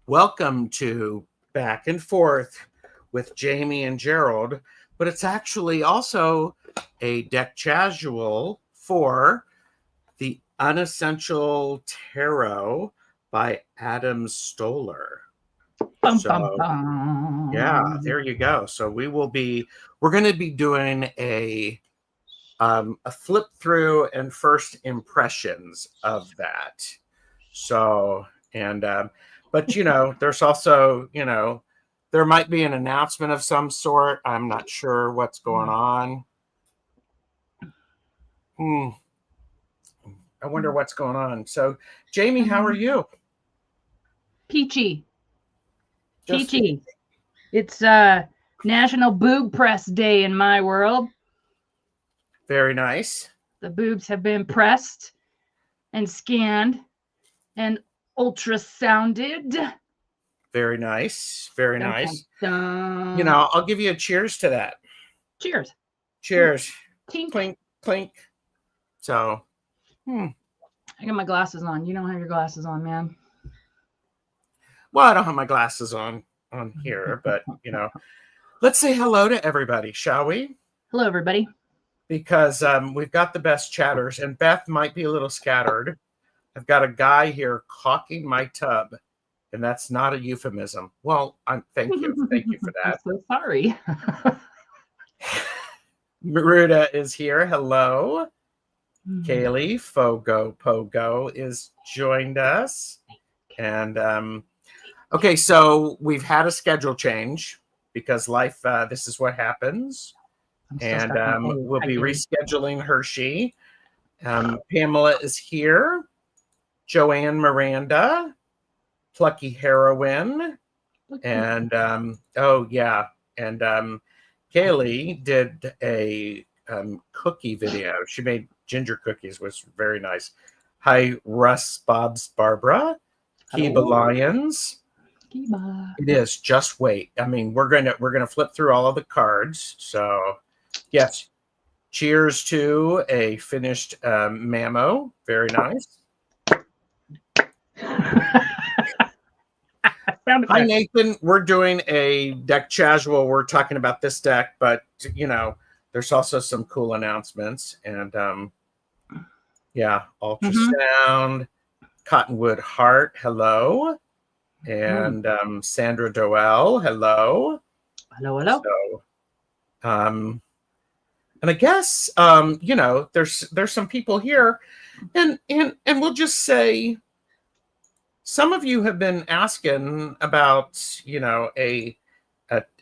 Welcome to Back and Forth with Jaime and Gerald, but it's actually also a deck casual for the unEssential Tarot by Adam Stoller. Yeah, there you go. So we're going to be doing a flip through and first impressions of that. So, but there's also, there might be an announcement of some sort. I'm not sure what's going on. I wonder what's going on. So, Jaime, how are you? Peachy. It's National Boob Press Day in my world. Very nice. The boobs have been pressed and scanned and ultrasounded. Very nice. Very nice. Dun. I'll give you a cheers to that. Cheers. Cheers. Clink. Clink, clink. So, I got my glasses on. You don't have your glasses on, man. Well, I don't have my glasses on here, but, let's say hello to everybody, shall we? Hello, everybody. Because we've got the best chatters, and Beth might be a little scattered. I've got a guy here caulking my tub, and that's not a euphemism. Well, thank you for that. I'm so sorry. Maruda is here. Hello. Kaylee Fogo Pogo is joined us. And okay, so we've had a schedule change because life, this is what happens. And we'll be rescheduling Hershey. Pamela is here. Joanne Miranda, Plucky Heroine, and Kaylee did a cookie video. She made ginger cookies, was very nice. Hi, Russ, Bob's, Barbara, Kiba Lyons. Kiba. It is. Just wait. I mean, we're gonna flip through all of the cards. So, yes. Cheers to a finished Mamo. Very nice. Hi, Nathan. We're doing a deck casual. We're talking about this deck, but there's also some cool announcements. And Ultrasound, Cottonwood Heart, hello. And Sandra Doel, hello. Hello. So, and I guess there's some people here, and we'll just say some of you have been asking about a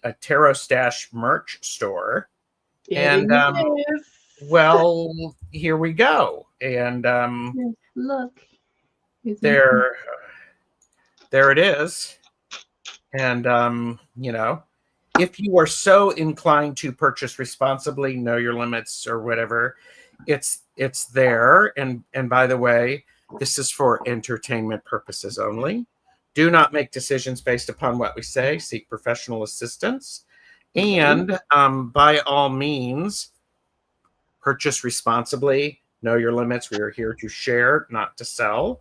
TarotStache merch store, and well, here we go, and look, there it is, and if you are so inclined to purchase responsibly, know your limits or whatever, it's there. And by the way, this is for entertainment purposes only. Do not make decisions based upon what we say. Seek professional assistance. And by all means, purchase responsibly. Know your limits. We are here to share, not to sell.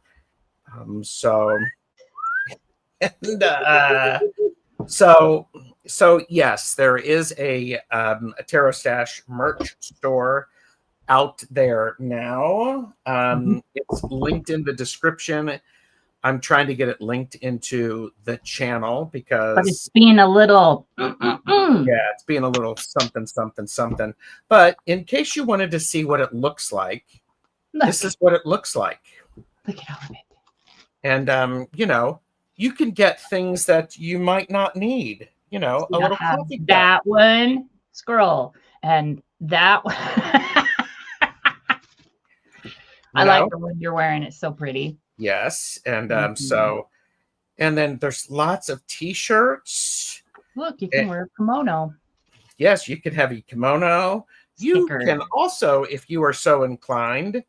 So yes, there is a TarotStache merch store out there now. It's linked in the description. I'm trying to get it linked into the channel because it's being a little it's being a little something. But in case you wanted to see what it looks like, this is what it looks like. Look at all of it. And you can get things that you might not need. A little coffee cup. That one, scroll, and that one. I like the one you're wearing. It's so pretty. Yes, and and then there's lots of T-shirts. Look, you can wear a kimono. Yes, you can have a kimono. You can also, if you are so inclined,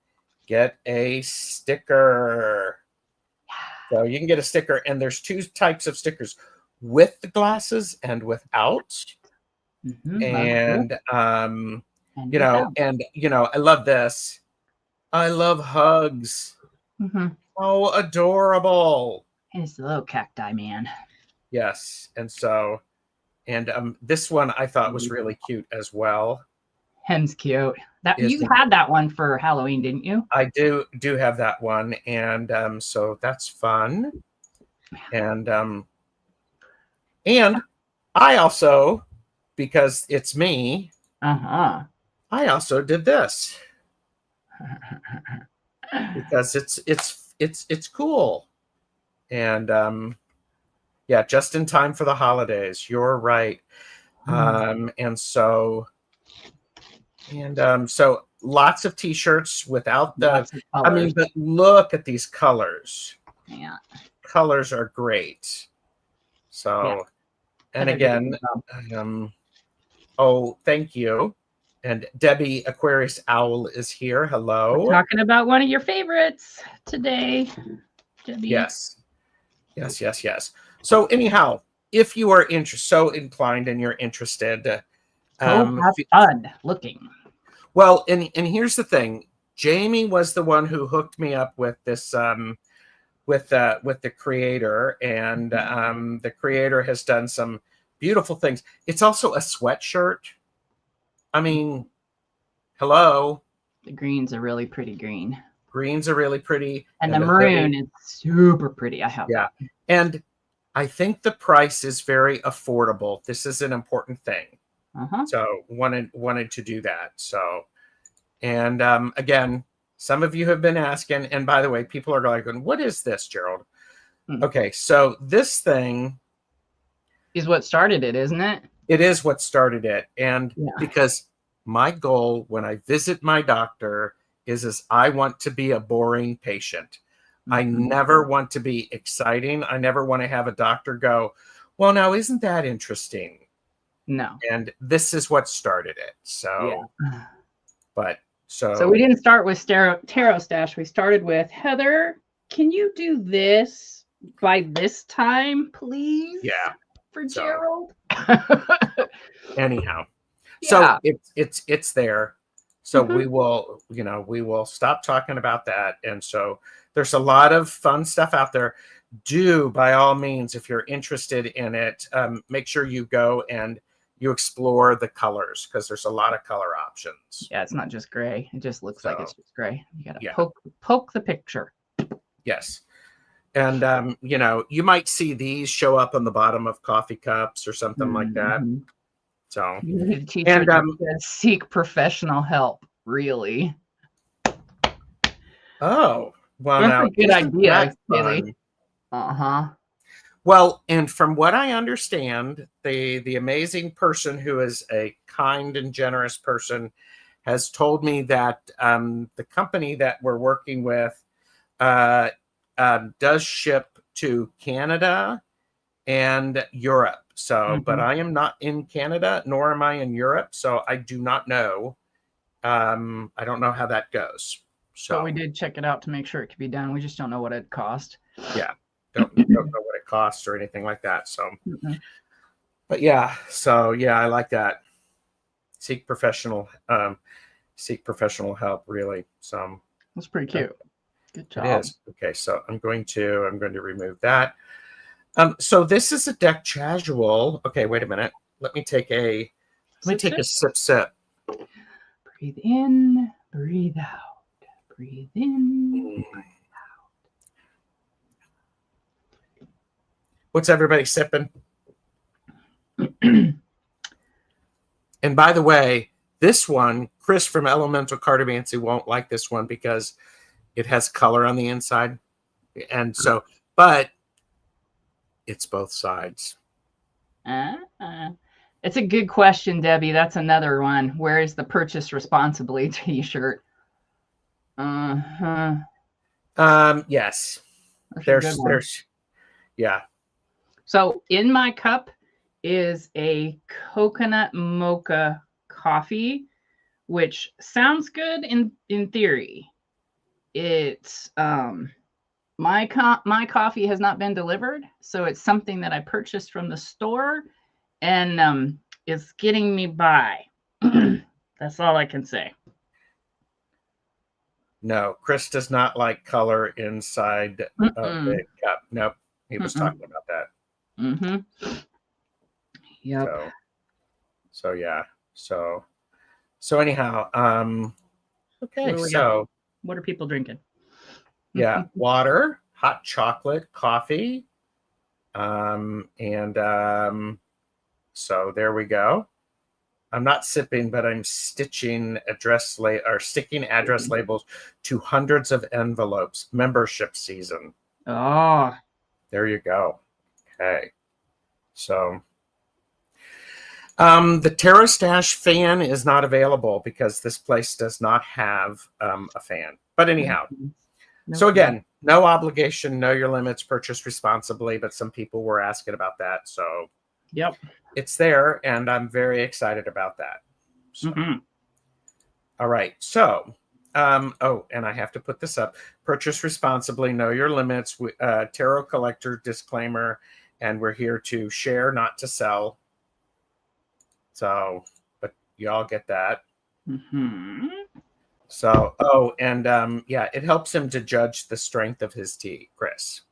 get a sticker. So you can get a sticker, and there's two types of stickers: with the glasses and without. And I love this. I love hugs. Oh, adorable. It's a little cacti man. Yes. And so, and this one I thought was really cute as well. Him's cute. That Is you had that one for Halloween, didn't you? I do have that one, and so that's fun. And I also, because it's me, Uh-huh. I also did this because it's cool. And yeah, just in time for the holidays. You're right. And so lots of t-shirts without the Lots of I mean, colors. but look at these colors. Yeah. Colors are great. So, Yeah. and again, oh, thank you. And Debbie Aquarius Owl is here. Hello. We're talking about one of your favorites today, Debbie. Yes. So anyhow, if you are so inclined and you're interested, Go have fun looking. Well, and here's the thing. Jamie was the one who hooked me up with this with the creator, and the creator has done some beautiful things. It's also a sweatshirt. I mean, hello. The green's a really pretty green. Greens are really pretty. And the maroon is super pretty. I have that. And I think the price is very affordable. This is an important thing. So wanted to do that. So, and again, some of you have been asking, and by the way, people are going, what is this, Gerald? Okay, so this thing is what started it, isn't it? It is what started it. And because my goal when I visit my doctor is I want to be a boring patient. I never want to be exciting. I never want to have a doctor go, well, now, isn't that interesting? No. And this is what started it. So, So we didn't start with TarotStache. We started with, Heather, can you do this by this time, please? Yeah. For Gerald. Anyhow. So it's there. So we will stop talking about that. And so there's a lot of fun stuff out there. Do, by all means, if you're interested in it, make sure you go and you explore the colors, because there's a lot of color options. Yeah, it's not just gray. It just looks like it's just gray. You got to poke the picture. Yes. And, you might see these show up on the bottom of coffee cups or something like that. So, you need to teach her to seek professional help, really. Oh, well, that's now, a good idea, really. Well, and from what I understand, the amazing person who is a kind and generous person has told me that the company that we're working with does ship to Canada and Europe. So, but I am not in Canada, nor am I in Europe. So I do not know. I don't know how that goes. So but we did check it out to make sure it could be done. We just don't know what it cost. Yeah. Don't know what it costs or anything like that. So, but yeah, so yeah, I like that. Seek professional help, really. So that's pretty cute. Good job. It is. Okay, so I'm going to remove that. So this is a deck casual. Okay, wait a minute. Let me take a sip. Breathe in, breathe out. Breathe in, breathe out. What's everybody sipping? And by the way, this one, Chris from Elemental Cartomancy won't like this one because it has color on the inside. And so, but it's both sides. It's a good question, Debbie. That's another one. Where is the purchase responsibly t-shirt? Yes. There's yeah. So in my cup is a coconut mocha coffee, which sounds good in theory. It's my coffee has not been delivered, so it's something that I purchased from the store, and it's getting me by. That's all I can say. No, Chris does not like color inside of the cup. Nope. He was talking about that. Mm-hmm. Yep. So yeah. So anyhow, okay. So what are people drinking? yeah, water, hot chocolate, coffee, and so there we go. I'm not sipping, but I'm stitching sticking address labels to hundreds of envelopes. Membership season. Oh, there you go. Okay, so the TarotStache fan is not available because this place does not have a fan. But anyhow, so again, no obligation, know your limits, purchase responsibly. But some people were asking about that, so yep, it's there, and I'm very excited about that. So, all right, so oh, and I have to put this up: purchase responsibly, know your limits. Tarot collector disclaimer, and we're here to share, not to sell. So, but y'all get that. So, oh, and yeah, it helps him to judge the strength of his tea, Chris.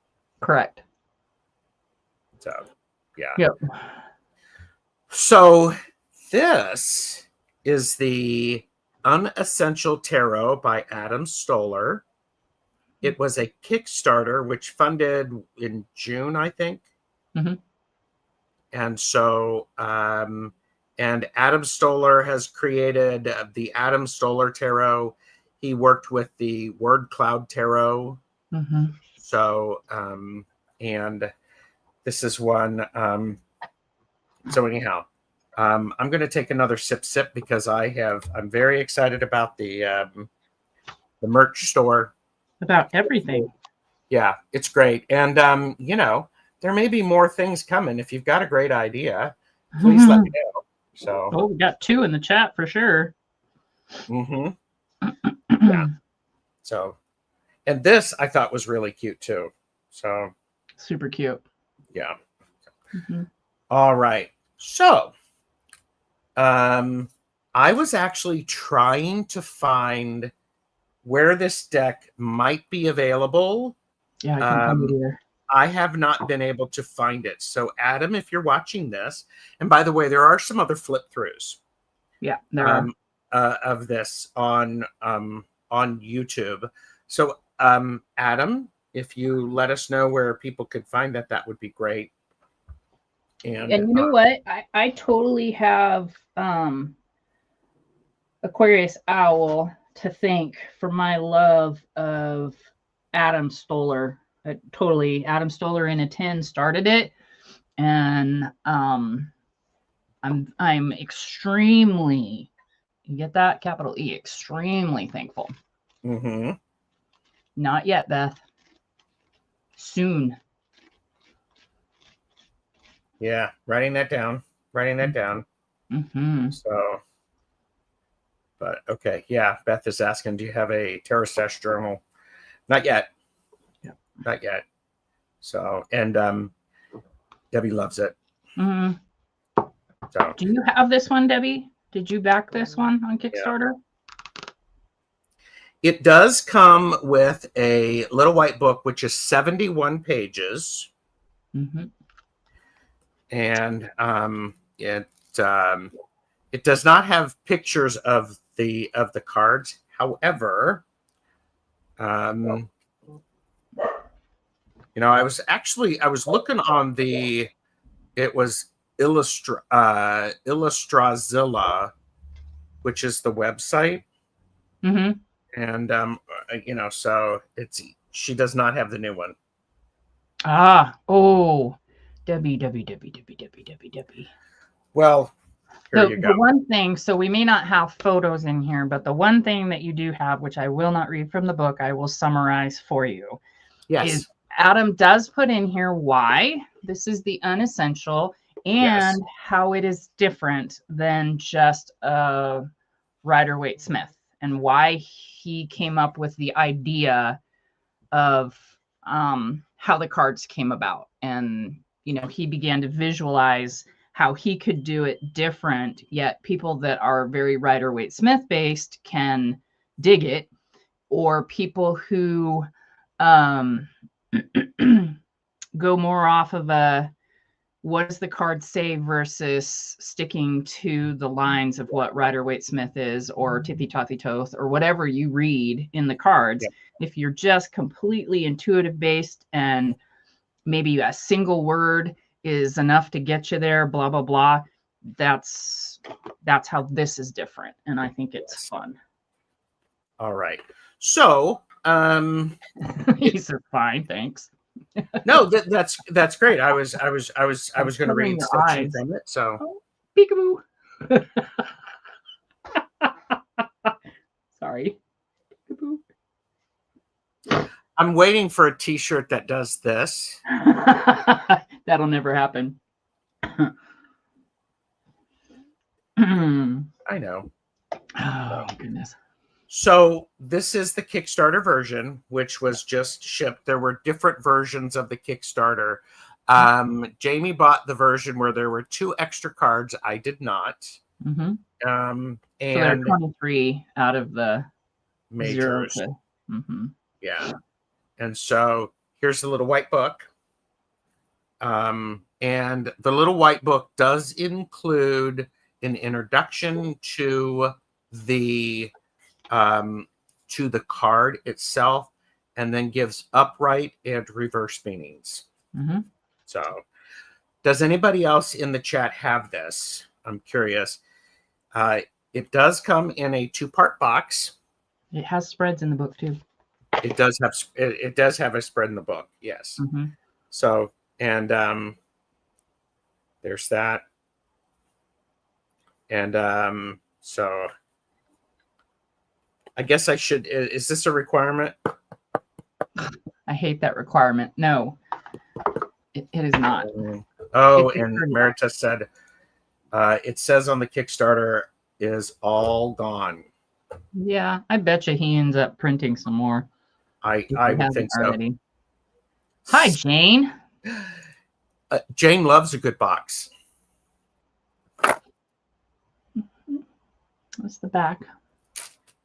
Correct. So, yeah. Yep. So, this is the Unessential Tarot by Adam Stoller. It was a Kickstarter which funded in June, I think. And so, and Adam Stoller has created the Adam Stoller Tarot. He worked with the Word Cloud Tarot. So, and this is one. So anyhow, I'm going to take another sip because I'm very excited about the merch store. About everything. Yeah, it's great. And, you know, there may be more things coming. If you've got a great idea, please let me know. So, oh, we got 2 in the chat for sure. Yeah. So, and this I thought was really cute too. So, super cute. Yeah. All right. So, I was actually trying to find where this deck might be available. Yeah, I can't find it either. I have not been able to find it. So, Adam, if you're watching this, and by the way, there are some other flip throughs. Yeah, there are. Of this on YouTube. So, Adam, if you let us know where people could find that, that would be great. And you know what? I totally have Aquarius Owl to thank for my love of Adam Stoller. Totally, Adam Stoller in a 10 started it, and I'm extremely, you get that, capital E, extremely thankful. Not yet, Beth. Soon. Yeah, writing that down. So, but okay, yeah. Beth is asking, do you have a TarotStache journal? Not yet. Not yet. So, and Debbie loves it. So, do you have this one, Debbie? Did you back this one on Kickstarter? It does come with a little white book, which is 71 pages. And it does not have pictures of the cards. However, you know, I was looking on it was Illustrazilla, which is the website. And you know, so she does not have the new one. Debbie. Well, here you go. The one thing, so we may not have photos in here, but the one thing that you do have, which I will not read from the book, I will summarize for you. Yes. Is Adam does put in here why this is the unessential and how it is different than just a Rider-Waite-Smith, and why he came up with the idea of how the cards came about. And, you know, he began to visualize how he could do it different, yet people that are very Rider-Waite-Smith based can dig it, or people who go more off of a what does the card say versus sticking to the lines of what Rider-Waite-Smith is or Tippy-Toppy-Toth or whatever you read in the cards. Yeah. If you're just completely intuitive based and maybe a single word is enough to get you there, blah, blah, blah, that's how this is different. And I think it's fun. All right. So these are fine, thanks. No, that's great. I was going to read section from it. So peekaboo. Sorry. Peekaboo. I'm waiting for a T-shirt that does this. That'll never happen. I know. Oh goodness. So this is the Kickstarter version, which was just shipped. There were different versions of the Kickstarter. Jamie bought the version where there were 2 extra cards. I did not. Mm-hmm. And so there are 23 out of the majors. 0 to, mm-hmm. Yeah. And so here's the little white book. And the little white book does include an introduction to the card itself, and then gives upright and reverse meanings. Mm-hmm. So does anybody else in the chat have this? I'm curious. It does come in a 2-part box. It has spreads in the book too. It does have a spread in the book. Yes. Mm-hmm. So, and there's that. And so I guess I should, is this a requirement? I hate that requirement. No, it is not. Oh, and Merita said, it says on the Kickstarter is all gone. Yeah, I bet you he ends up printing some more. I would think so. Already. Hi, Jane. Jane loves a good box. What's the back?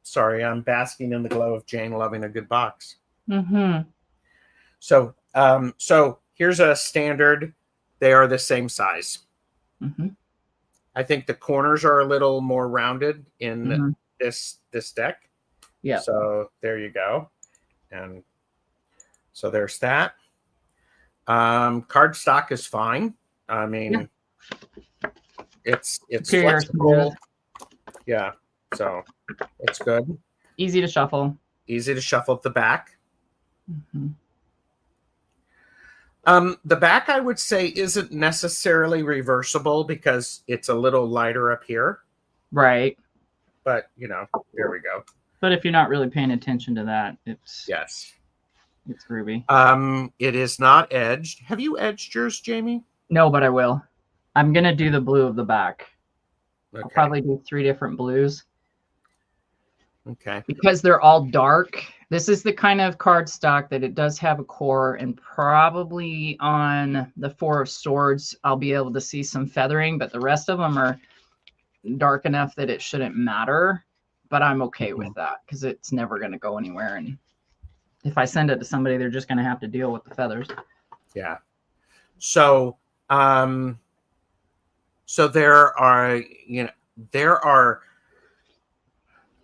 Sorry, I'm basking in the glow of Jane loving a good box. Mm-hmm. So, so here's a standard. They are the same size. Mm-hmm. I think the corners are a little more rounded in this deck. Yeah. So there you go. And so there's that. Card stock is fine. I mean, it's flexible. Yeah. So it's good. Easy to shuffle. Easy to shuffle at the back. Mm-hmm. The back, I would say, isn't necessarily reversible because it's a little lighter up here. Right. But, you know, there we go. But if you're not really paying attention to that, it's groovy. It is not edged. Have you edged yours, Jamie? No, but I will. I'm going to do the blue of the back. Okay. I'll probably do 3 different blues. Okay. Because they're all dark. This is the kind of cardstock that it does have a core, and probably on the 4 of Swords, I'll be able to see some feathering, but the rest of them are dark enough that it shouldn't matter. But I'm okay with that because it's never going to go anywhere. And if I send it to somebody, they're just going to have to deal with the feathers. Yeah. So, so there are,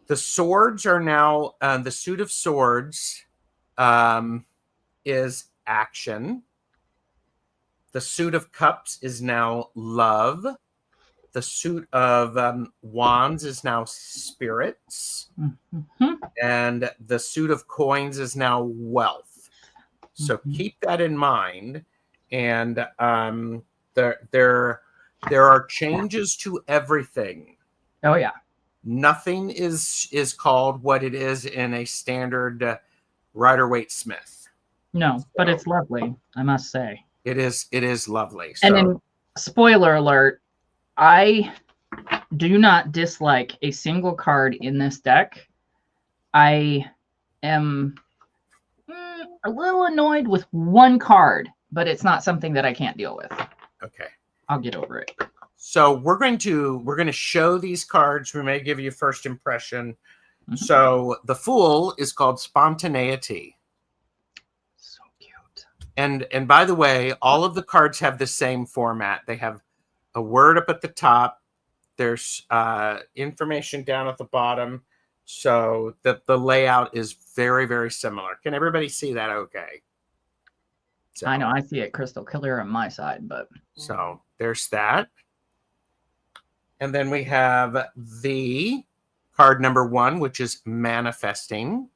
the swords are now, the suit of swords is action. The suit of cups is now love. The suit of wands is now spirits. Mm-hmm. And the suit of coins is now wealth. So keep that in mind. And there are changes to everything. Oh, yeah. Nothing is called what it is in a standard Rider-Waite-Smith. No, but it's lovely, I must say. It is lovely. So. And then, spoiler alert, I do not dislike a single card in this deck. I am a little annoyed with one card, but it's not something that I can't deal with. Okay. I'll get over it. So we're going to show these cards. We may give you first impression. So the Fool is called Spontaneity. So cute. And by the way, all of the cards have the same format. They have a word up at the top. There's information down at the bottom. So the layout is very, very similar. Can everybody see that okay? So, I know I see it crystal clear on my side, but so there's that. And then we have the card number 1, which is manifesting.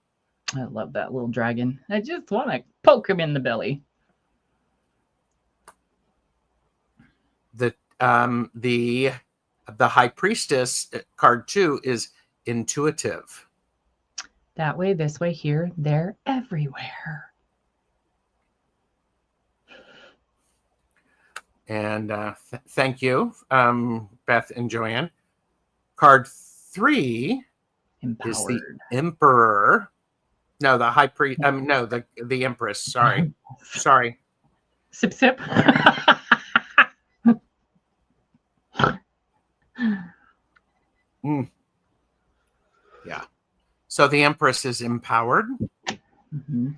I love that little dragon. I just want to poke him in the belly. The High Priestess card 2 is intuitive. That way, this way, here, there, everywhere. And thank you, Beth and Joanne. Card 3 Empowered. is the Emperor. No, the High Priest. No, the Empress. Sorry. Sip, sip. Yeah. So the Empress is empowered. Mm-hmm.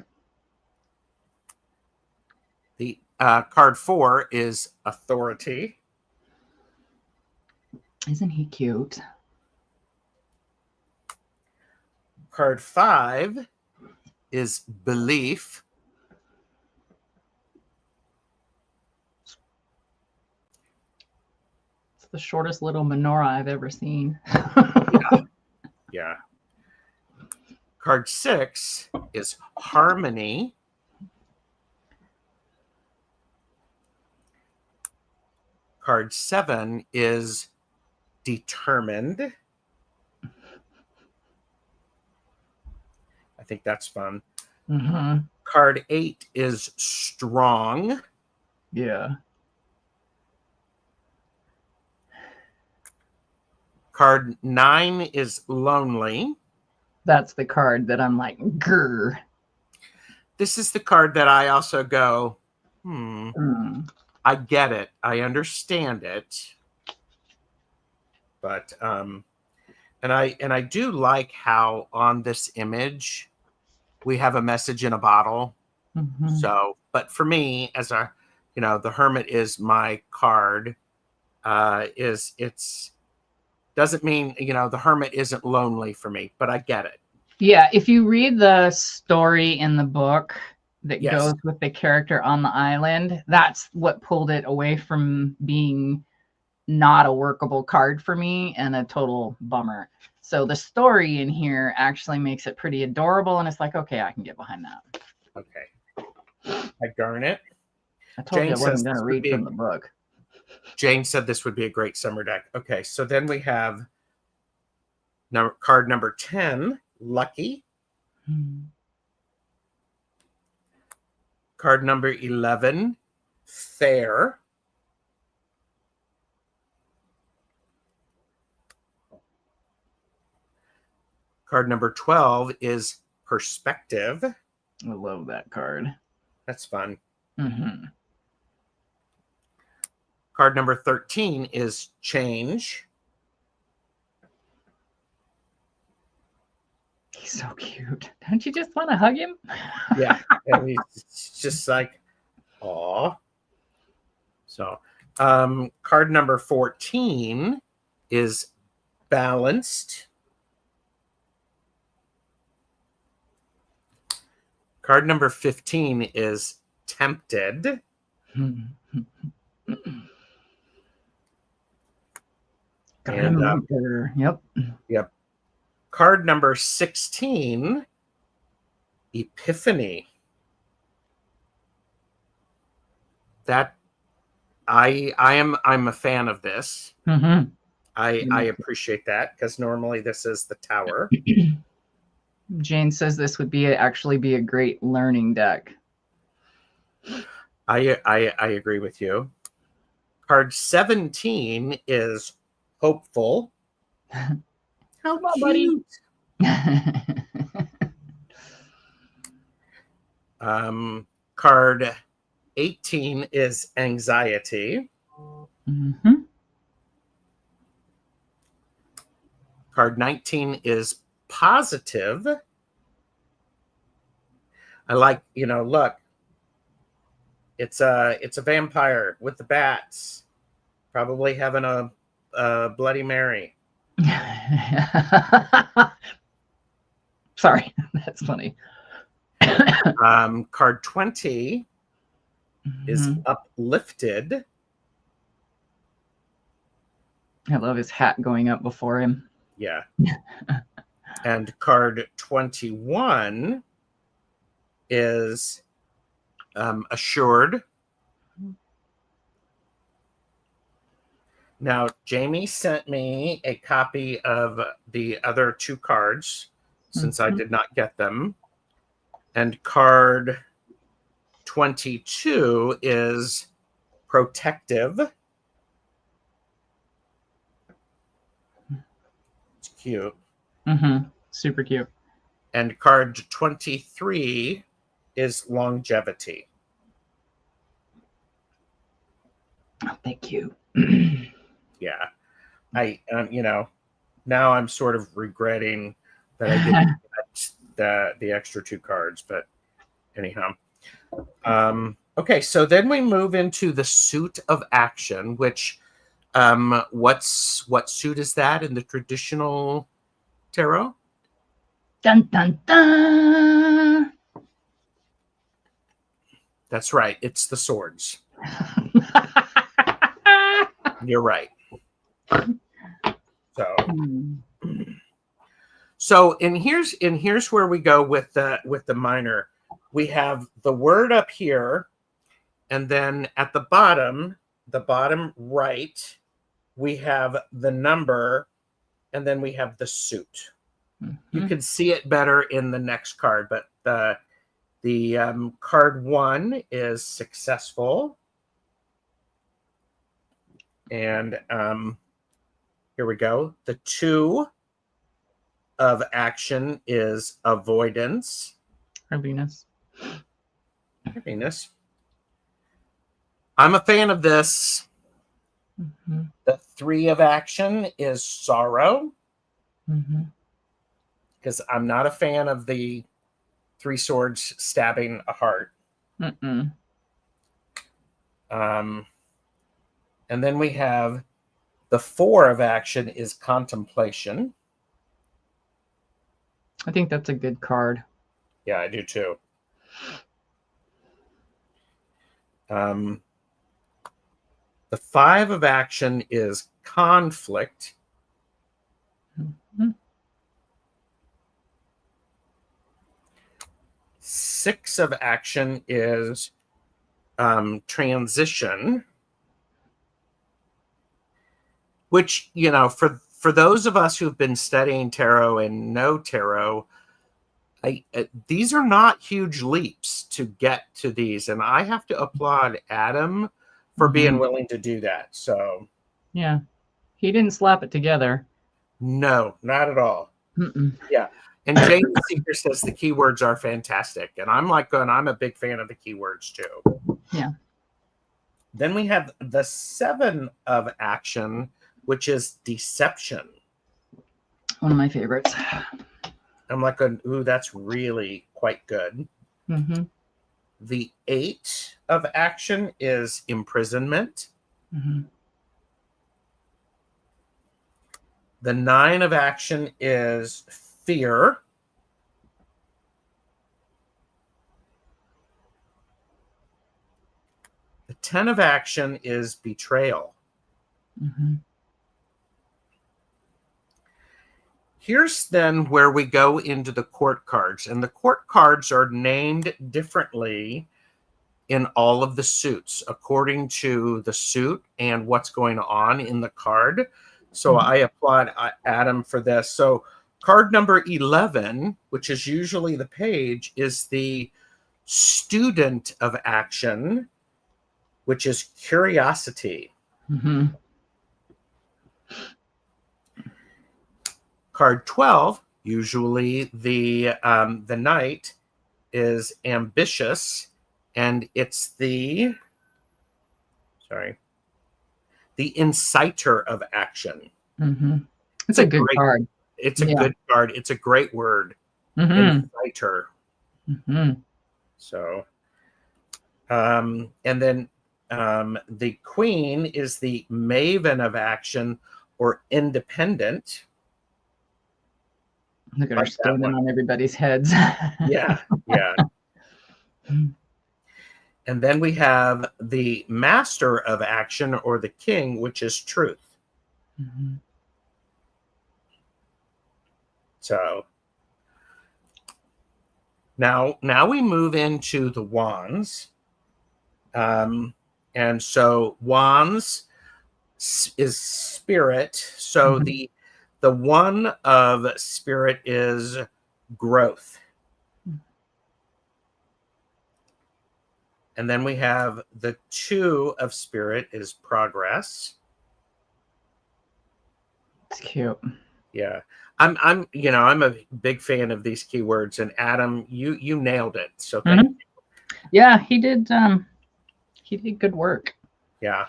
The card 4 is authority. Isn't he cute? Card 5 is belief. It's the shortest little menorah I've ever seen. Yeah. Card 6 is harmony. Card 7 is determined. I think that's fun. Mm-hmm. Card 8 is strong. Yeah. Card 9 is lonely. That's the card that I'm like, grr. This is the card that I also go, I get it. I understand it. But and I do like how on this image we have a message in a bottle. Mm-hmm. So, but for me, as the Hermit is my card. It's doesn't mean the Hermit isn't lonely for me, but I get it. Yeah, if you read the story in the book that Yes. goes with the character on the island, that's what pulled it away from being not a workable card for me and a total bummer. So the story in here actually makes it pretty adorable, and it's like, okay, I can get behind that. Okay. Darn it. I told Jane you I wasn't says going to this read would be from the book. Jane said this would be a great summer deck. Okay, so then we have card number 10, Lucky. Card number 11, Fair. Card number 12 is Perspective. I love that card. That's fun. Mm-hmm. Card number 13 is Change. He's so cute. Don't you just want to hug him? Yeah. And he's just like, aw. So, card number 14 is Balanced. Card number 15 is Tempted. Yep. Card number 16, Epiphany. That I'm a fan of this. Mm-hmm. I appreciate that because normally this is the Tower. Jane says this would actually be a great learning deck. I agree with you. Card 17 is Hopeful. How Come on, cute. buddy. Card 18 is Anxiety. Mm-hmm. Card 19 is Positive. I like, look, It's a vampire with the bats, probably having a Bloody Mary. Sorry, that's funny. Card 20 is uplifted. I love his hat going up before him. Yeah. And card 21 is assured. Now, Jamie sent me a copy of the other two cards since I did not get them. And card 22 is protective. It's cute. Super cute. And card 23 is longevity. Oh, thank you. Yeah. I, now I'm sort of regretting that I didn't get the extra two cards, but anyhow. Okay, so then we move into the suit of action, which what suit is that in the traditional tarot? Dun dun dun. That's right. It's the swords. You're right. So and here's where we go with the minor. We have the word up here, and then at the bottom right, we have the number, and then we have the suit. You can see it better in the next card, but the card 1 is successful. And here we go. The 2 of action is avoidance. Happiness. I'm a fan of this. The 3 of action is sorrow. Because I'm not a fan of the 3 swords stabbing a heart. And then we have the 4 of action is contemplation. I think that's a good card. Yeah, I do too. The 5 of action is conflict. 6 of action is transition. Which, for those of us who've been studying tarot and know tarot, these are not huge leaps to get to these. And I have to applaud Adam for being willing to do that. So, yeah, he didn't slap it together. No, not at all. Yeah. And James Seeker says the keywords are fantastic. And I'm I'm a big fan of the keywords too. Yeah. Then we have the 7 of action, which is deception. One of my favorites. I'm like, ooh, that's really quite good. The 8 of action is imprisonment. The 9 of action is fear. The 10 of action is betrayal. Here's then where we go into the court cards. And the court cards are named differently in all of the suits according to the suit and what's going on in the card. So I applaud Adam for this. So card number 11, which is usually the page, is the student of action, which is curiosity. Card 12, usually the knight, is ambitious, and it's the inciter of action. It's a good card. It's a good card. It's a great word. Inciter. So And then the queen is the maven of action or independent. Look at her Like that standing one. on everybody's heads. Yeah, yeah. And then we have the master of action or the king, which is truth. Mhm. So now we move into the wands. And so wands is spirit. So Mhm. the one of spirit is growth. And then we have the two of spirit is progress. It's cute. Yeah. I'm a big fan of these keywords, and Adam, you nailed it. So thank Mhm. Yeah, he did good work. Yeah.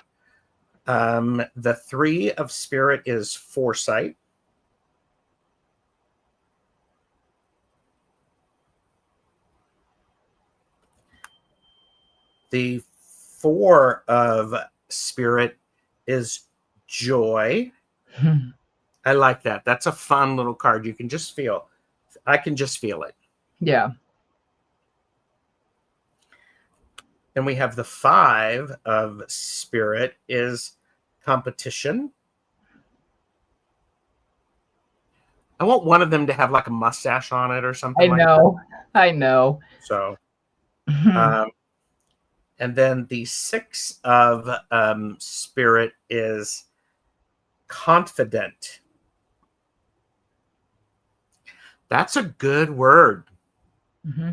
The three of spirit is foresight. The four of spirit is joy. I like that. That's a fun little card. You can just feel. I can just feel it. Yeah. Then we have the five of spirit is competition. I want one of them to have like a mustache on it or something like that. I know. So, and then the six of spirit is confident. That's a good word. Mm-hmm.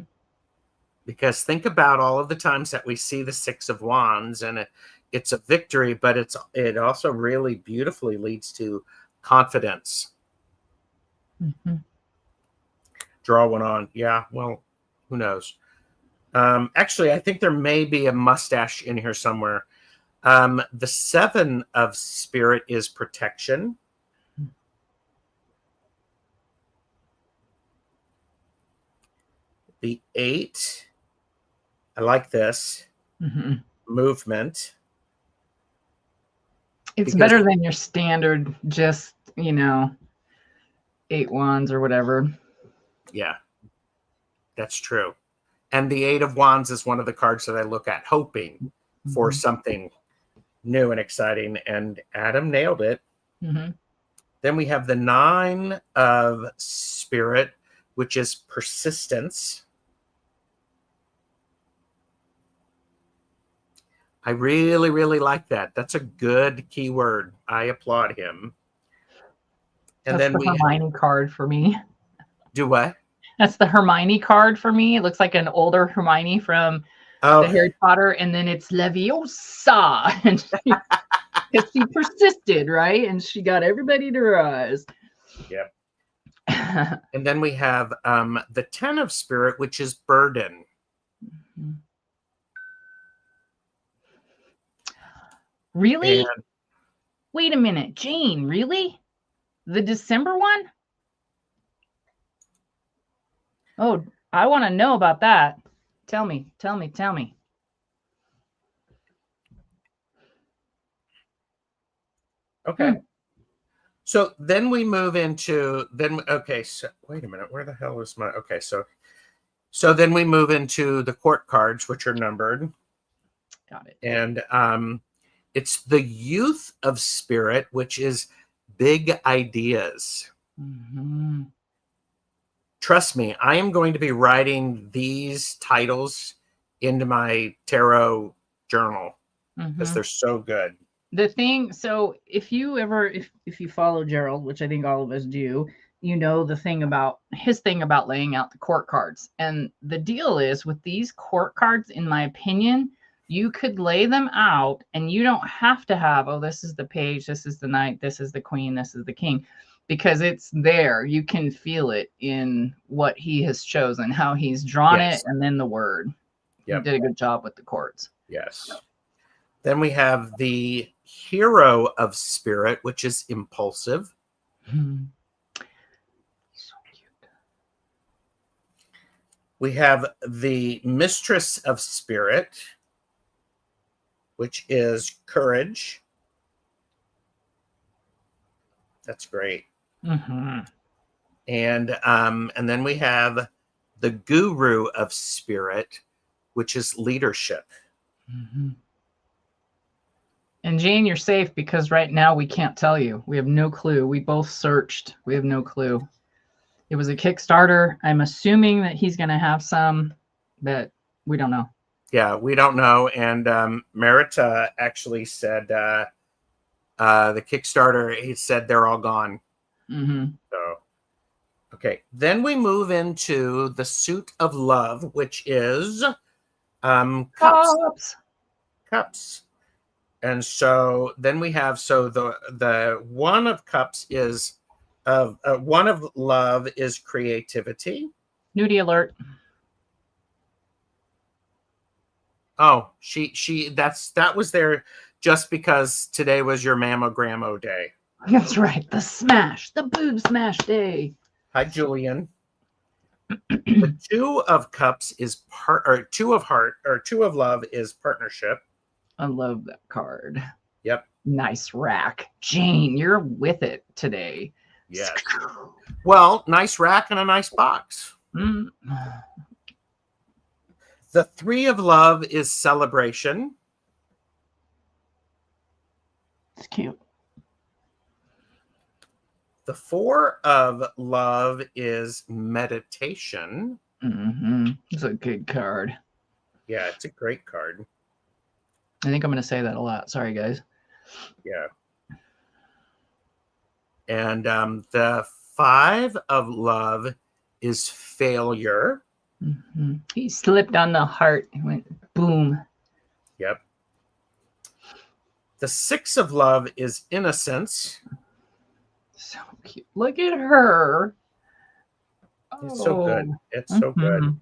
Because think about all of the times that we see the six of wands, and it's a victory, but it also really beautifully leads to confidence. Mm-hmm. Draw one on. Yeah, well, who knows? Actually, I think there may be a mustache in here somewhere. The seven of spirit is protection. The eight, I like this. Mm-hmm. Movement. It's better than your standard, just, 8 wands or whatever. Yeah, that's true. And the eight of wands is one of the cards that I look at, hoping for something new and exciting. And Adam nailed it. Mm-hmm. Then we have the nine of spirit, which is persistence. I really, really like that. That's a good keyword. I applaud him. And That's then the Hermione card for me. Do what? That's the Hermione card for me. It looks like an older Hermione from the Harry Potter, and then it's Leviosa, and she persisted, right? And she got everybody to rise. Yep. And then we have the 10 of spirit, which is burden. Really? And wait a minute, Jane, really? The December one? Oh, I want to know about that. Tell me. Okay. So then we move into so wait a minute, where the hell is my so then we move into the court cards, which are numbered. Got it. And it's the youth of spirit, which is big ideas. Mm-hmm. Trust me, I am going to be writing these titles into my tarot journal because they're so good. The thing, so if you follow Gerald, which I think all of us do, the thing about his thing about laying out the court cards. And the deal is with these court cards, in my opinion, you could lay them out and you don't have to have, oh, this is the page, this is the knight, this is the queen, this is the king, because it's there. You can feel it in what he has chosen, how he's drawn it, and then the word. Yep. He did a good job with the courts. Yes. Then we have the hero of spirit, which is impulsive. So cute. We have the mistress of spirit. which is courage. That's great. Mm-hmm. And then we have the Guru of Spirit, which is leadership. Mm-hmm. And Jane, you're safe because right now we can't tell you. We have no clue. We both searched. We have no clue. It was a Kickstarter. I'm assuming that he's going to have some, but we don't know. Yeah, we don't know. And Merita actually said the Kickstarter, he said they're all gone. Mm-hmm. So, okay. Then we move into the Suit of Love, which is cups. Cups. And so then we have, so the One of Cups is, One of Love is creativity. Nudie alert. Oh, that was there just because today was your mammogram day. That's right. The boob smash day. Hi, Julian. The Two of Cups is Two of Love is partnership. I love that card. Yep. Nice rack. Jane, you're with it today. Yes. Well, nice rack and a nice box. Mm. The Three of Love is celebration. It's cute. The Four of Love is meditation. Mm-hmm. It's a good card. Yeah, it's a great card. I think I'm going to say that a lot. Sorry, guys. Yeah. And the Five of Love is failure. Mm-hmm. He slipped on the heart and went boom. Yep. The Six of Love is innocence. So cute. Look at her. It's so good. It's so good.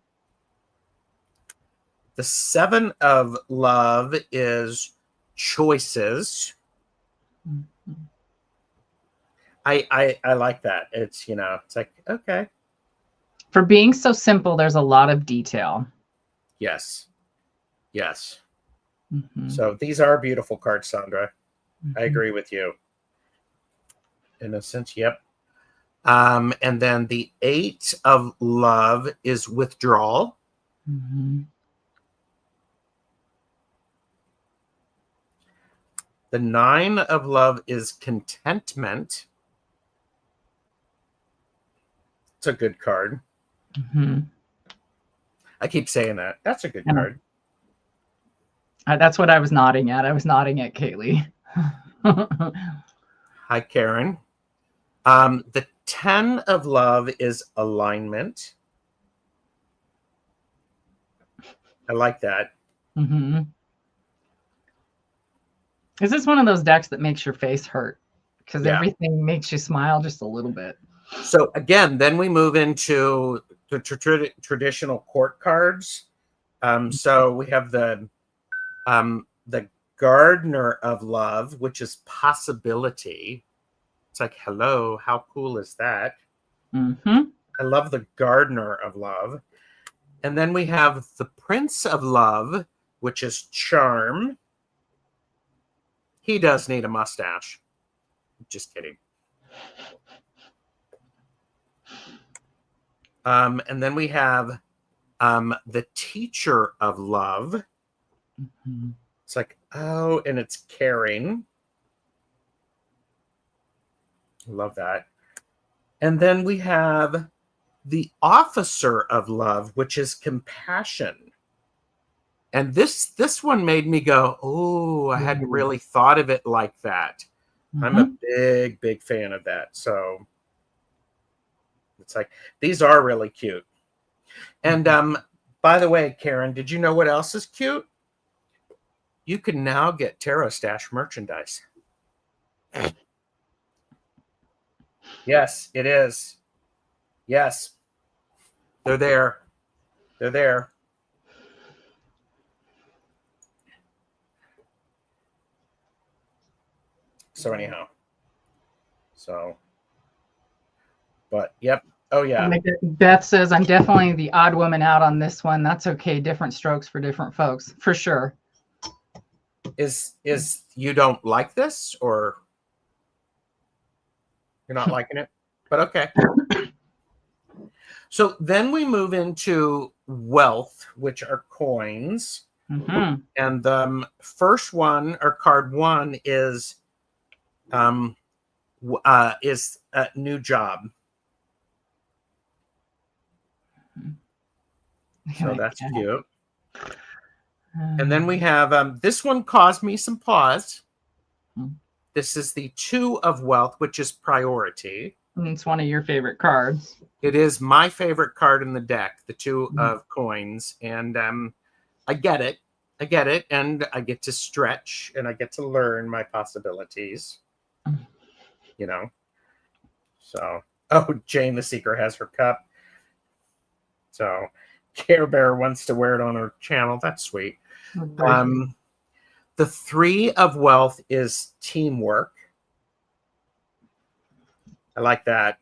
The Seven of Love is choices. Mm-hmm. I like that. It's, it's like, okay. For being so simple, there's a lot of detail. Yes. Yes. Mm-hmm. So these are beautiful cards, Sandra. Mm-hmm. I agree with you. In a sense, yep. And then the Eight of Love is withdrawal. Mm-hmm. The Nine of Love is contentment. It's a good card. Mm-hmm. I keep saying that. That's a good card. That's what I was nodding at. I was nodding at Kaylee. Hi, Karen. The 10 of Love is alignment. I like that. Mm-hmm. Is this one of those decks that makes your face hurt? Because everything makes you smile just a little bit. So again, then we move into the traditional court cards. So we have the Gardener of Love, which is possibility. It's like, hello, how cool is that? Mm-hmm. I love the Gardener of Love. And then we have the Prince of Love, which is charm. He does need a mustache. Just kidding. And then we have the Teacher of Love. Mm-hmm. It's like, oh, and it's caring. Love that. And then we have the Officer of Love, which is compassion. And this one made me go, oh, I hadn't really thought of it like that. Mm-hmm. I'm a big fan of that. So it's like, these are really cute. And by the way, Karen, did you know what else is cute? You can now get TarotStache merchandise. Yes, it is. Yes. They're there. They're there. So anyhow. So. But, yep. Oh, yeah. Beth says, I'm definitely the odd woman out on this one. That's okay. Different strokes for different folks. For sure. Is you don't like this, or you're not liking it? But okay. So then we move into wealth, which are coins. Mm-hmm. And the first one, or card one, is a new job. So that's cute. And then we have this one caused me some pause. This is the two of wealth, which is priority. It's one of your favorite cards. It is my favorite card in the deck, the two of coins. And I get it. And I get to stretch and I get to learn my possibilities. You know. So, Jane the Seeker has her cup. So, Care Bear wants to wear it on her channel. That's sweet. The three of wealth is teamwork. I like that.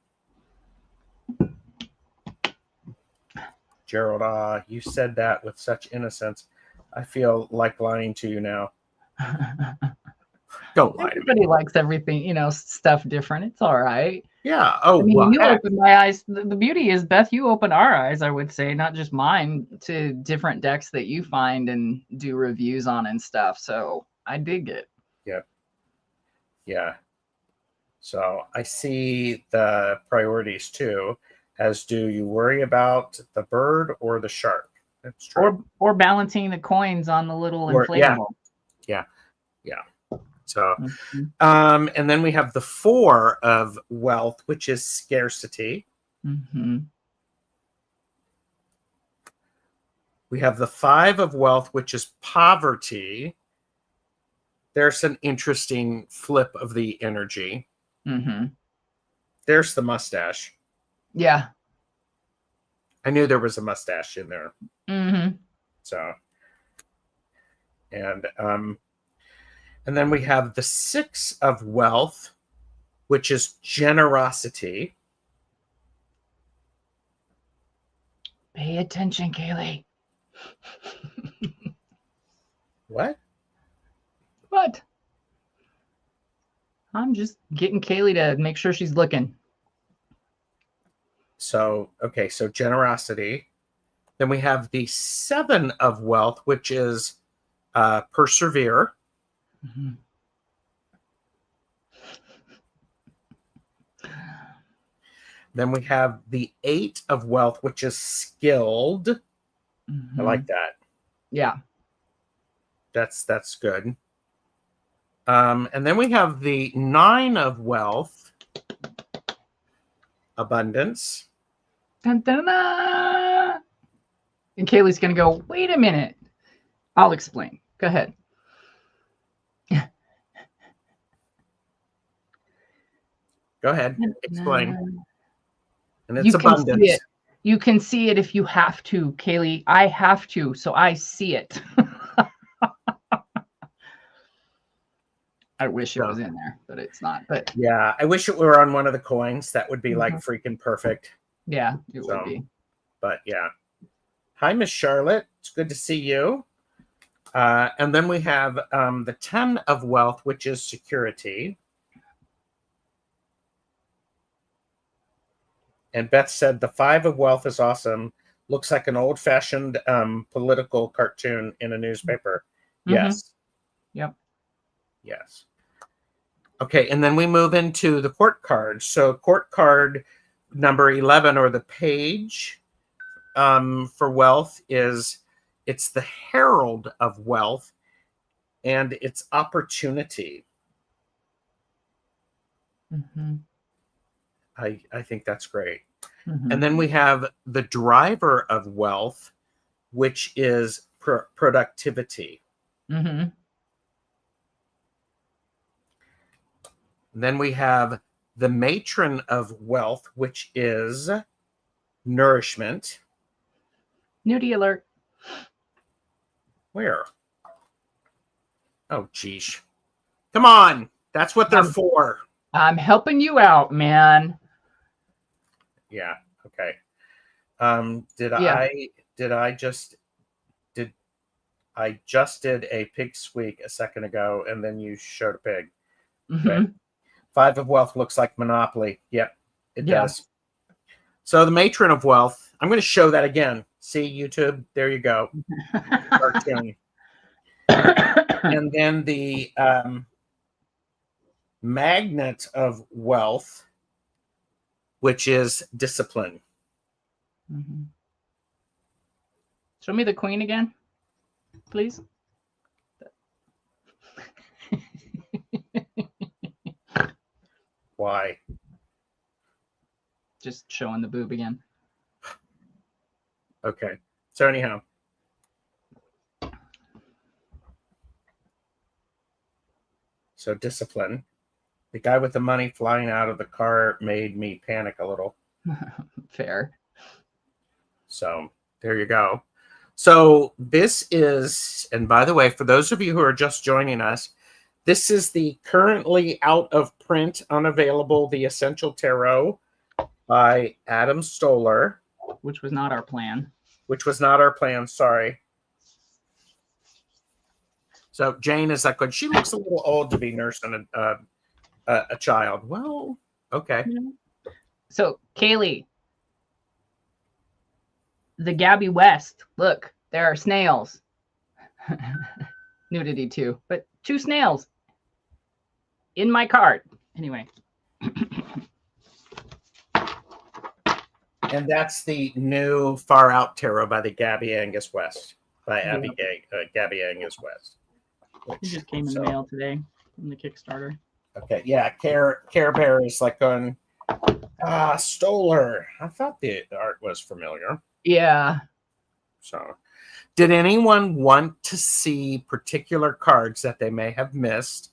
Gerald, you said that with such innocence. I feel like lying to you now. Don't lie to me. Everybody likes everything, stuff different. It's all right. Yeah. You open my eyes. The beauty is, Beth, you open our eyes, I would say, not just mine, to different decks that you find and do reviews on and stuff. So I dig it. Yep. Yeah. So I see the priorities too, as do you worry about the bird or the shark. That's true. Or balancing the coins on the little inflatable. Yeah. So, and then we have the four of wealth, which is scarcity. Mm-hmm. We have the five of wealth, which is poverty. There's an interesting flip of the energy. Mm-hmm. There's the mustache. Yeah. I knew there was a mustache in there. Mm-hmm. So, and then we have the six of wealth, which is generosity. Pay attention, Kaylee. What? What? I'm just getting Kaylee to make sure she's looking. So, okay, so generosity. Then we have the seven of wealth, which is persevere. Mm-hmm. Then we have the eight of wealth, which is skilled. Mm-hmm. I like that. Yeah. That's good. And then we have the nine of wealth, abundance. Dun, dun, dun. And Kaylee's going to go, wait a minute. I'll explain. Go ahead. Go ahead. Explain. And it's you abundance. Can see it. You can see it if you have to, Kaylee. I have to, so I see it. I wish it was in there, but it's not. But yeah, I wish it were on one of the coins. That would be like freaking perfect. Yeah, it would be. But yeah. Hi, Miss Charlotte. It's good to see you. And then we have the 10 of wealth, which is security. And Beth said the 5 of wealth is awesome. Looks like an old-fashioned political cartoon in a newspaper. Yes. Yep. Yes. Okay, and then we move into the court card. So court card number 11, or the page for wealth, it's the herald of wealth, and it's opportunity. Mm-hmm. I think that's great. Mm-hmm. And then we have the driver of wealth, which is productivity. Mm-hmm. Then we have the matron of wealth, which is nourishment. Nudie alert. Where? Oh, geez. Come on. That's what they're for. I'm helping you out, man. Yeah. Okay. I just did a pig squeak a second ago, and then you showed a pig. Mm-hmm. Okay. Five of wealth looks like Monopoly. Yep, it Yeah. does. So the matron of wealth, I'm going to show that again. See, YouTube, there you go. Cartoon. And then the magnet of wealth, which is discipline. Mm-hmm. Show me the queen again, please. Why? Just showing the boob again. Okay. So anyhow. So discipline. The guy with the money flying out of the car made me panic a little. Fair. So there you go. So this is, and by the way, for those of you who are just joining us, this is the currently out of print, unavailable, The Essential Tarot by Adam Stoller. Which was not our plan. Which was not our plan, sorry. So Jane is like, she looks a little old to be nursing a child. Well, okay. So Kaylee, the Gabby West. Look, there are snails. Nudity too, but 2 snails in my cart. Anyway. And that's the new Far Out Tarot by the Gabby Angus West, by Gabby Angus West. It just came in the mail today from the Kickstarter. Okay, yeah, Care Bear is like going, Stoller. I thought the art was familiar. Yeah. So, did anyone want to see particular cards that they may have missed?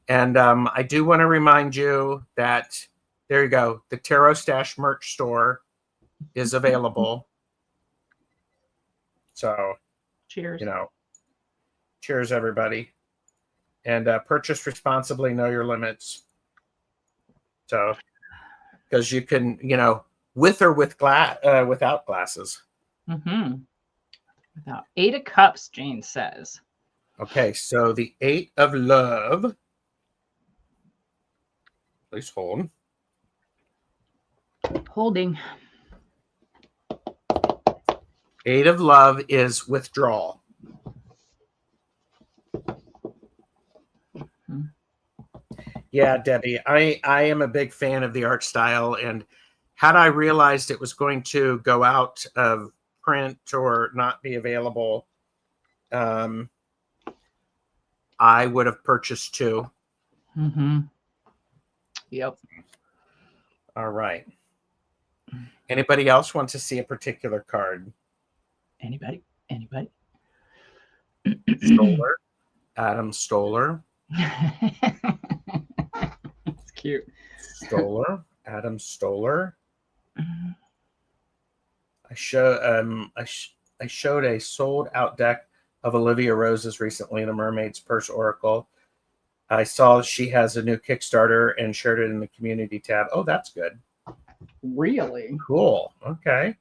And I do want to remind you that, there you go, the TarotStache merch store is available. So, cheers. Cheers, everybody. And purchase responsibly, know your limits. So, because you can, with or without glasses. Mm-hmm. Without 8 of Cups, Jane says. Okay, so the 8 of Love. Please hold. Holding. 8 of Love is withdrawal. Mm-hmm. Yeah, Debbie, I am a big fan of the art style, and had I realized it was going to go out of print or not be available, I would have purchased 2. Mm-hmm. Yep. All right. Anybody else want to see a particular card? Anybody? Stoller. Adam Stoller. It's cute. Stoller. Adam Stoller. I showed a sold out deck of Olivia Rose's recently in the Mermaid's Purse Oracle. I saw she has a new Kickstarter and shared it in the community tab. Oh, that's good. Really? Cool. Okay.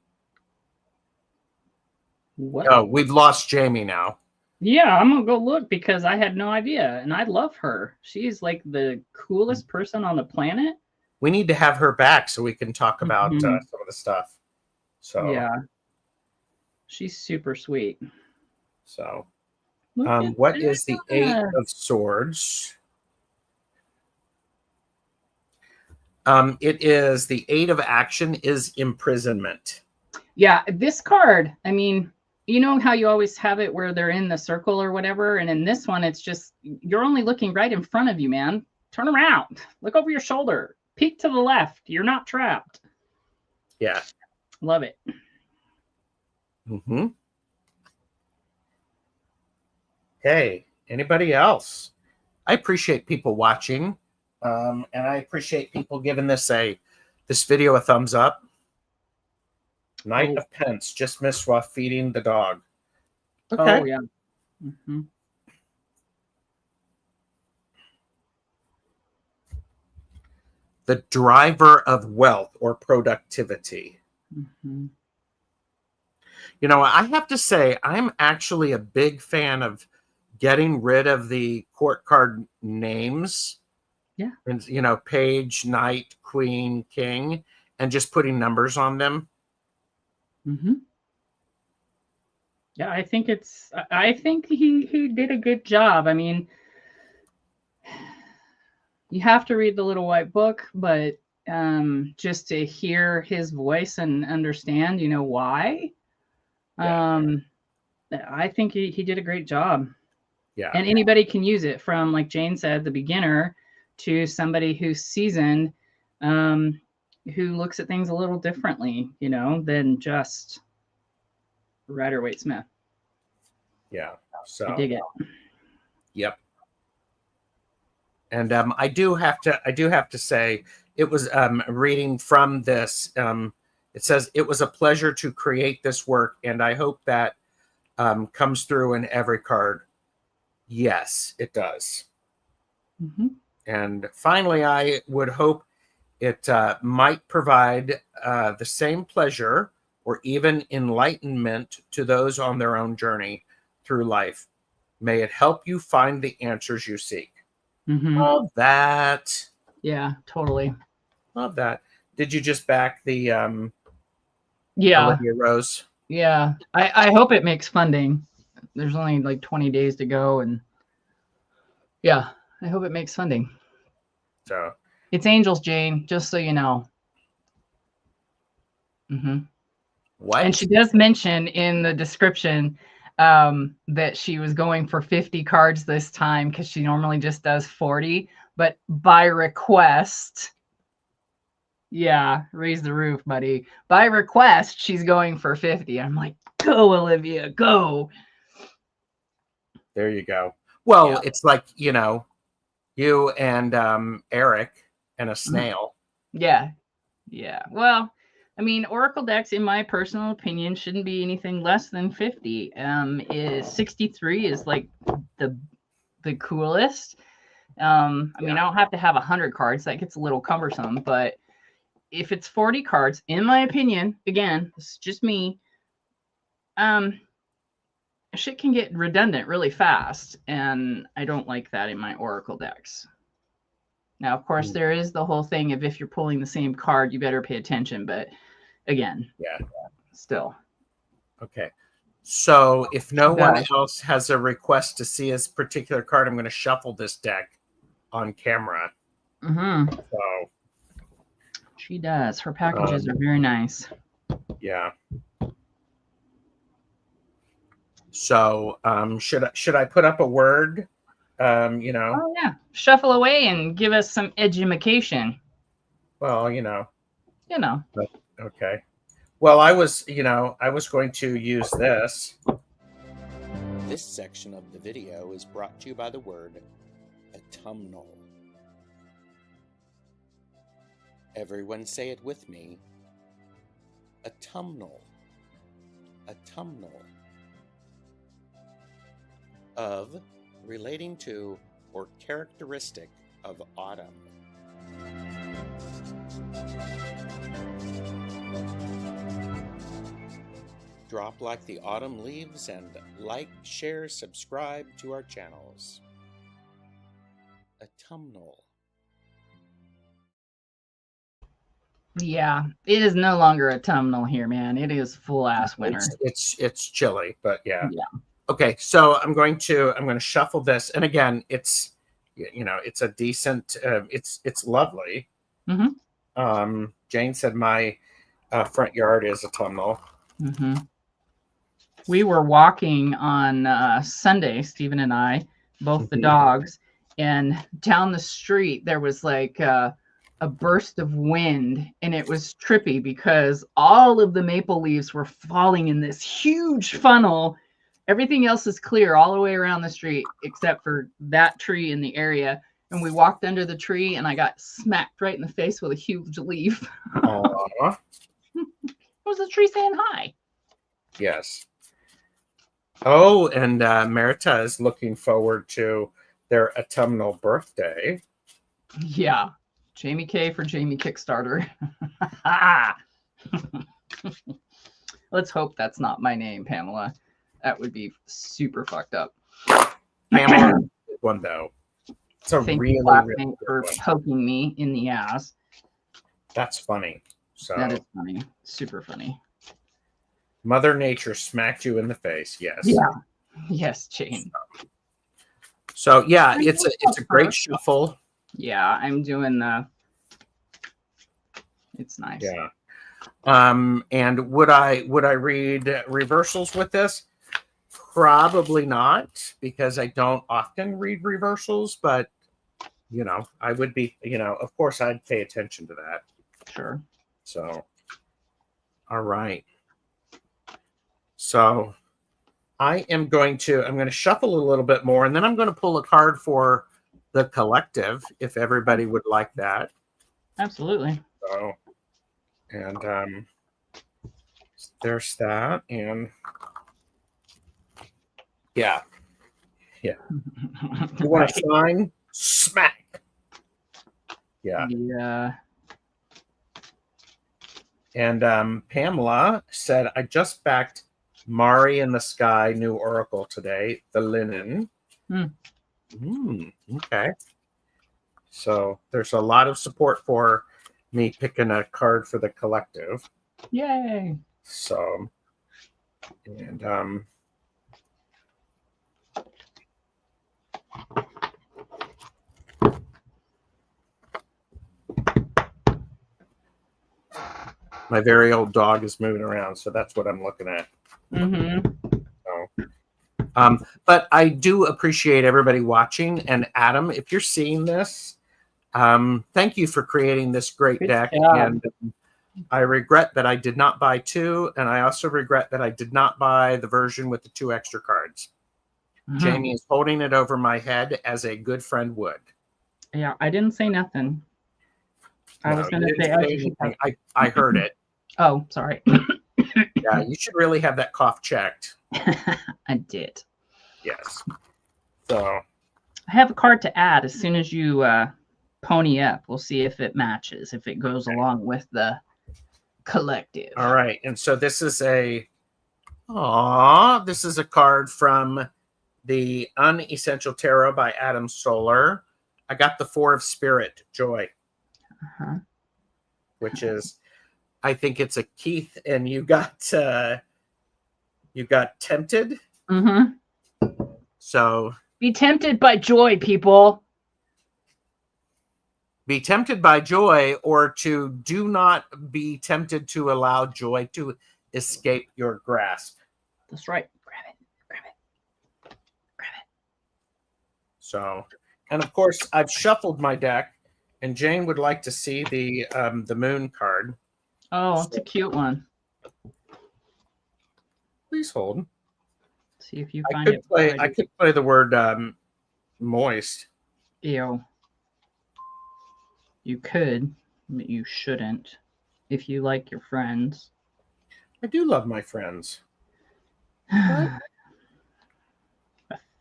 What? Oh, we've lost Jamie now. Yeah, I'm gonna go look because I had no idea, and I love her. She's like the coolest person on the planet. We need to have her back so we can talk about some of the stuff. So yeah, she's super sweet. So, what is the 8 of Swords? It is the 8 of Action is imprisonment. Yeah, this card, I mean, you know how you always have it where they're in the circle or whatever, and in this one, it's just, you're only looking right in front of you, man. Turn around. Look over your shoulder. Peek to the left. You're not trapped. Yeah. Love it. Mm-hmm. Okay. Anybody else? I appreciate people watching, and I appreciate people giving this video a thumbs up. Knight of Pence just missed while feeding the dog. Okay. Oh yeah. Mm-hmm. The driver of wealth or productivity. Mm-hmm. You know, I have to say, I'm actually a big fan of getting rid of the court card names. Yeah. And, you know, page, knight, queen, king, and just putting numbers on them. Mm-hmm. Yeah, I think he did a good job. I mean, you have to read the little white book, but just to hear his voice and understand, you know, why. Yeah. I think he did a great job. Yeah. And anybody can use it, from, like Jane said, the beginner to somebody who's seasoned, who looks at things a little differently, you know, than just Rider-Waite-Smith. Yeah. So I dig it. Yep. And I do have to say, it was reading from this. It says, it was a pleasure to create this work, and I hope that comes through in every card. Yes, it does. Mm-hmm. And finally, I would hope it might provide the same pleasure or even enlightenment to those on their own journey through life. May it help you find the answers you seek. Mm-hmm. Love that. Yeah, totally. Love that. Did you just back the Yeah. Olivia Rose? Yeah. I hope it makes funding. There's only like 20 days to go, and yeah, I hope it makes funding. So It's Angels, Jane, just so you know. Mm-hmm. what? And she does mention in the description that she was going for 50 cards this time, because she normally just does 40, but by request, yeah, raise the roof, buddy. By request, she's going for 50. I'm like, go, Olivia, go. There you go. Well, Yeah. it's like, you know, you and Eric and a snail. Yeah. Yeah. Well, I mean, Oracle decks, in my personal opinion, shouldn't be anything less than 50. 63 is like the coolest. I mean, I don't have to have 100 cards. That gets a little cumbersome, but if it's 40 cards, in my opinion, again, this is just me, shit can get redundant really fast, and I don't like that in my Oracle decks. Now, of course, there is the whole thing of, if you're pulling the same card, you better pay attention, but again, Yeah. still. Okay. So if no one else has a request to see this particular card, I'm going to shuffle this deck on camera. Mm-hmm. So She does. Her packages are very nice. Yeah. So should I put up a word? You know. Oh yeah. Shuffle away and give us some edumacation. Well, you know. You know. Okay. Well, I was going to use this. This section of the video is brought to you by the word autumnal. Everyone say it with me. Autumnal. Autumnal. Of, relating to, or characteristic of autumn. Drop like the autumn leaves, and like, share, subscribe to our channels. Autumnal. Yeah, it is no longer autumnal here, man. It is full ass winter. It's chilly, but yeah. Yeah. Okay, so I'm going to shuffle this, and again, it's it's a decent. It's lovely. Mm-hmm. Jane said my front yard is autumnal. Mm-hmm. We were walking on Sunday, Stephen and I, both the dogs, and down the street there was like a burst of wind, and it was trippy because all of the maple leaves were falling in this huge funnel. Everything else is clear all the way around the street except for that tree in the area. And we walked under the tree, and I got smacked right in the face with a huge leaf. Aww. It was the tree saying hi. Yes. Oh, and Merita is looking forward to their autumnal birthday. Yeah. Jamie K for Jamie Kickstarter. Let's hope that's not my name, Pamela. That would be super fucked up. Pamela, good one though. It's a Thank really, you, really Blackmate, good for one. poking me in the ass. That's funny. So That is funny. Super funny. Mother Nature smacked you in the face. Yes. Yeah. Yes, Jane. So yeah, it's a great shuffle. Yeah, I'm doing the. It's nice. Yeah. And would I read reversals with this? Probably not, because I don't often read reversals, but you know, I would be, you know, of course I'd pay attention to that. Sure. So all right. So I'm going to shuffle a little bit more, and then I'm going to pull a card for the collective if everybody would like that. Absolutely. So, and there's that, and yeah. You want to sign? Smack. Yeah. Yeah. And Pamela said, I just backed Mari in the Sky new Oracle today, the linen. Okay. So there's a lot of support for me picking a card for the collective. Yay. So, and my very old dog is moving around, so that's what I'm looking at. So, but I do appreciate everybody watching. And Adam, if you're seeing this, thank you for creating this great deck. And I regret that I did not buy two, and I also regret that I did not buy the version with the 2 extra cards. Jamie is holding it over my head as a good friend would. Yeah, I didn't say nothing. I was going to say anything. I heard it. Oh, sorry. Yeah, you should really have that cough checked. I did. Yes. So I have a card to add as soon as you pony up. We'll see if it matches, if it goes along with the collective. All right. And so this is a card from the Unessential Tarot by Adam Stoller. I got the 4 of Spirit, Joy. Which is, I think it's a Keith, and you got tempted. So be tempted by joy, people. Be tempted by joy, or to do not be tempted to allow joy to escape your grasp. That's right. Grab it. So, and of course, I've shuffled my deck, and Jane would like to see the moon card. Oh, it's a cute one. Please hold. See if you find it. I could play the word moist. Ew. You could, but you shouldn't. If you like your friends. I do love my friends. I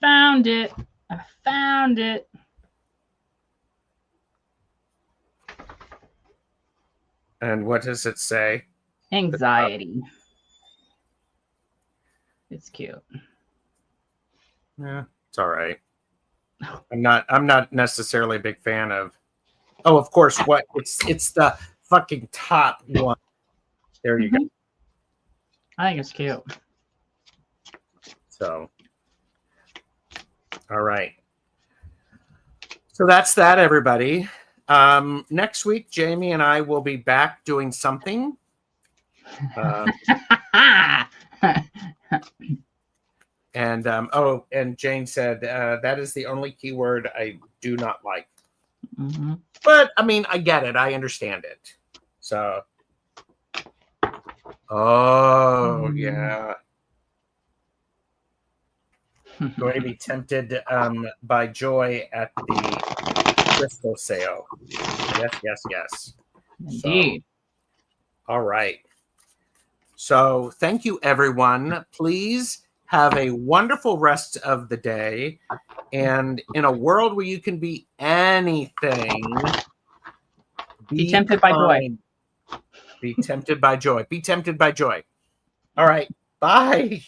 found it. And what does it say? Anxiety. It's cute. Yeah, it's all right. I'm not necessarily a big fan of. Oh, of course. What? It's the fucking top one. There you go. I think it's cute. So, all right. So that's that, everybody. Next week, Jamie and I will be back doing something. And and Jane said that is the only keyword I do not like. But I mean, I get it. I understand it. So, yeah. Going to be tempted by joy at the crystal sale. Yes. Indeed. So, all right. So thank you, everyone. Please have a wonderful rest of the day. And in a world where you can be anything, be tempted by joy. Be tempted by joy. Be tempted by joy. All right. Bye.